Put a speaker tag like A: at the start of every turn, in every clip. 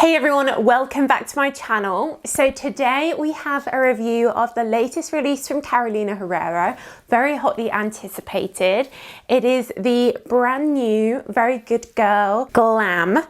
A: Hey everyone, welcome back to my channel. So today we have a review of the latest release from Carolina Herrera, very hotly anticipated. It is the brand new Very Good Girl Glam.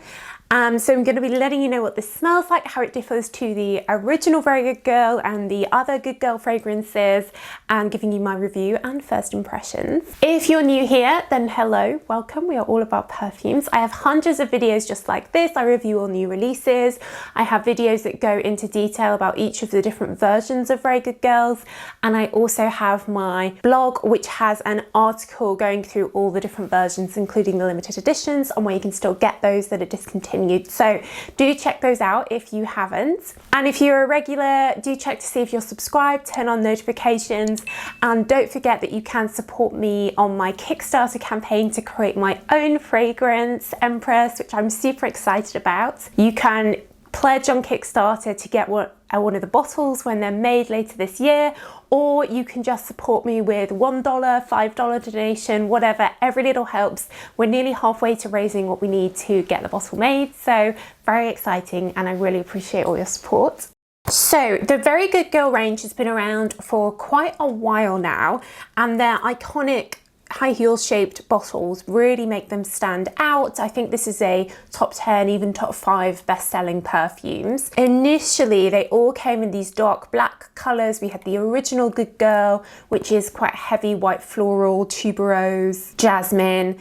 A: So I'm going to be letting you know what this smells like, how it differs to the original Very Good Girl and the other Good Girl fragrances, and giving you my review and first impressions. If you're new here, then hello, welcome. We are all about perfumes. I have hundreds of videos just like this. I review all new releases. I have videos that go into detail about each of the different versions of Very Good Girls. And I also have my blog, which has an article going through all the different versions, including the limited editions, and where you can still get those that are discontinued. So do check those out if you haven't. And if you're a regular, do check to see if you're subscribed, turn on notifications, and don't forget that you can support me on my Kickstarter campaign to create my own fragrance, Empress, which I'm super excited about. You can pledge on Kickstarter to get one of the bottles when they're made later this year, or you can just support me with $1, $5 donation, whatever. Every little helps. We're nearly halfway to raising what we need to get the bottle made, so very exciting, and I really appreciate all your support. So the Very Good Girl range has been around for quite a while now, and their iconic high heel shaped bottles really make them stand out. I think this is a top 10, even top 5 best-selling perfumes. Initially, they all came in these dark black colors. We had the original Good Girl, which is quite heavy white floral, tuberose, jasmine.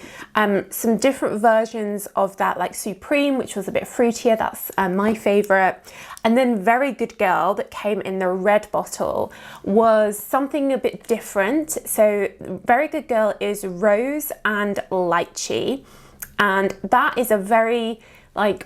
A: Some different versions of that, like Supreme, which was a bit fruitier. That's my favorite. And then Very Good Girl, that came in the red bottle, was something a bit different. So Very Good Girl is rose and lychee, and that is a very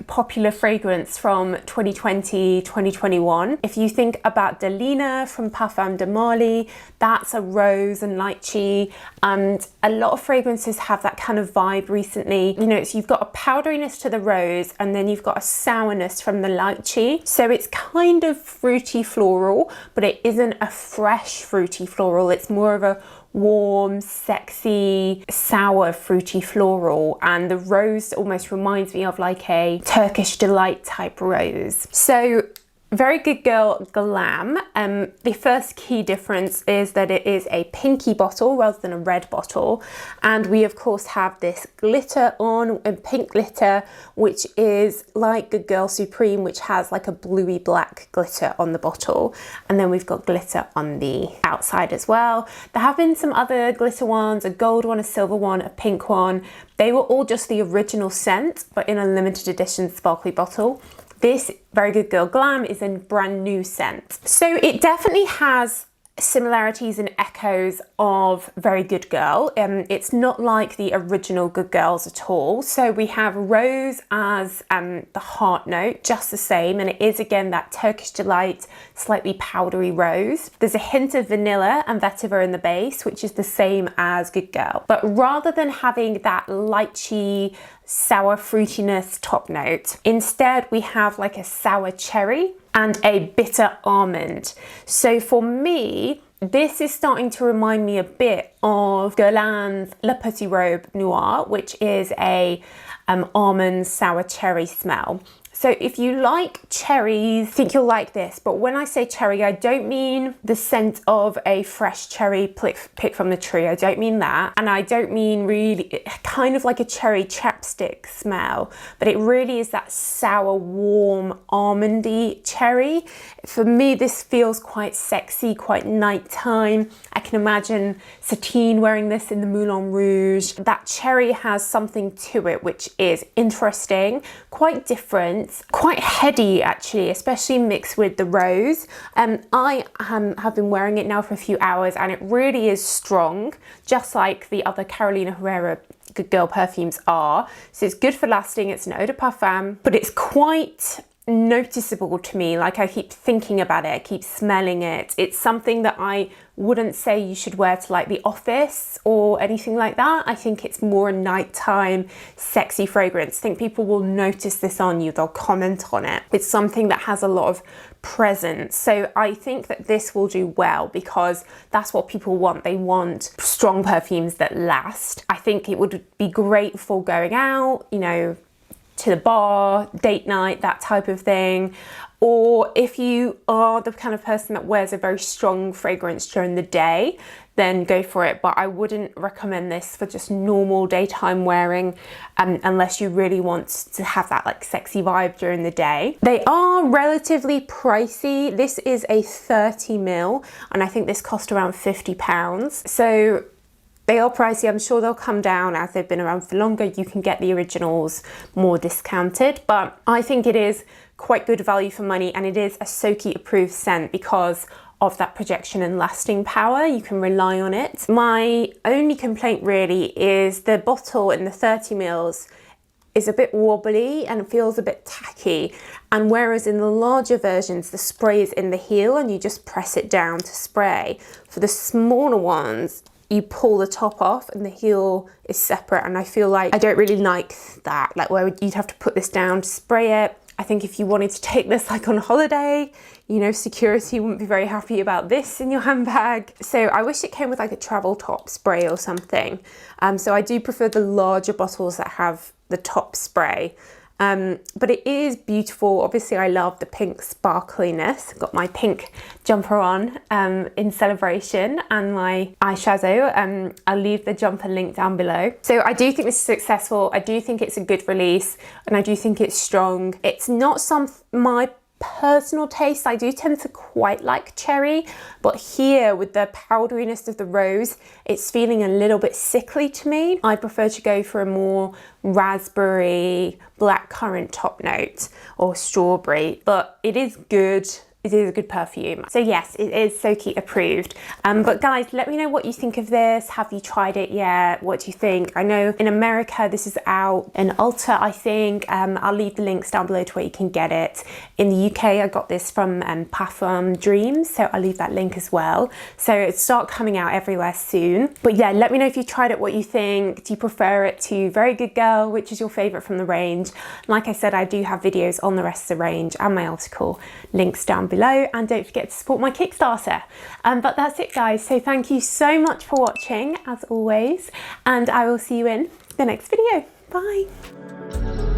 A: popular fragrance from 2020, 2021. If you think about Delina from Parfum de Marly, that's a rose and lychee, and a lot of fragrances have that kind of vibe recently. You know, so you've got a powderiness to the rose, and then you've got a sourness from the lychee. So it's kind of fruity floral, but it isn't a fresh fruity floral. It's more of a warm, sexy, sour, fruity floral, and the rose almost reminds me of like a Turkish delight type rose. So Very Good Girl Glam, the first key difference is that it is a pinky bottle rather than a red bottle, and we of course have this glitter on, and pink glitter, which is like Good Girl Supreme, which has like a bluey black glitter on the bottle, and then we've got glitter on the outside as well. There have been some other glitter ones, a gold one, a silver one, a pink one. They were all just the original scent, but in a limited edition sparkly bottle. This Very Good Girl Glam is a brand new scent. So it definitely has similarities and echoes of Very Good Girl. It's not like the original Good Girls at all. So we have rose as the heart note, just the same, and it is again that Turkish delight, slightly powdery rose. There's a hint of vanilla and vetiver in the base, which is the same as Good Girl. But rather than having that lychee, sour fruitiness top note, instead we have like a sour cherry and a bitter almond. So for me, this is starting to remind me a bit of Guerlain's Le Petit Robe Noir, which is a almond sour cherry smell. So if you like cherries, I think you'll like this. But when I say cherry, I don't mean the scent of a fresh cherry picked from the tree. I don't mean that. And I don't mean really kind of like a cherry chapstick smell, but it really is that sour, warm, almondy cherry. For me, this feels quite sexy, quite nighttime. I can imagine Satine wearing this in the Moulin Rouge. That cherry has something to it, which is interesting, quite different, quite heady actually, especially mixed with the rose. I have been wearing it now for a few hours, and it really is strong, just like the other Carolina Herrera Good Girl perfumes are. So it's good for lasting. It's an eau de parfum, but it's quite noticeable to me. Like, I keep thinking about it, I keep smelling it. It's something that I wouldn't say you should wear to like the office or anything like that. I think it's more a nighttime sexy fragrance. I think people will notice this on you, they'll comment on it. It's something that has a lot of presence. So I think that this will do well because that's what people want. They want strong perfumes that last. I think it would be great for going out, you know, to the bar, date night, that type of thing. Or if you are the kind of person that wears a very strong fragrance during the day, then go for it. But I wouldn't recommend this for just normal daytime wearing unless you really want to have that like sexy vibe during the day. They are relatively pricey. This is a 30 ml and I think this cost around £50. So they are pricey. I'm sure they'll come down as they've been around for longer. You can get the originals more discounted, but I think it is quite good value for money, and it is a Soki approved scent because of that projection and lasting power. You can rely on it. My only complaint really is the bottle in the 30 mils is a bit wobbly and it feels a bit tacky. And whereas in the larger versions, the spray is in the heel and you just press it down to spray. For the smaller ones, you pull the top off and the heel is separate. And I feel like I don't really like that, like where you'd have to put this down to spray it. I think if you wanted to take this like on holiday, you know, security wouldn't be very happy about this in your handbag. So I wish it came with like a travel top spray or something. So I do prefer the larger bottles that have the top spray. But it is beautiful. Obviously I love the pink sparkliness. Got my pink jumper on in celebration and my eyeshadow. I'll leave the jumper link down below. So I do think this is successful. I do think it's a good release and I do think it's strong. It's not my personal taste. I do tend to quite like cherry, but here with the powderiness of the rose, it's feeling a little bit sickly to me. I prefer to go for a more raspberry, blackcurrant top note or strawberry, but it is good. It is a good perfume. So yes, it is Soki approved. But guys, let me know what you think of this. Have you tried it yet? What do you think? I know in America, this is out in Ulta, I think. I'll leave the links down below to where you can get it. In the UK, I got this from Perfume Dreams, so I'll leave that link as well. So it's start coming out everywhere soon. But yeah, let me know if you tried it, what you think. Do you prefer it to Very Good Girl? Which is your favorite from the range? Like I said, I do have videos on the rest of the range and my article links down below. And don't forget to support my Kickstarter. But that's it guys, so thank you so much for watching as always, and I will see you in the next video. Bye.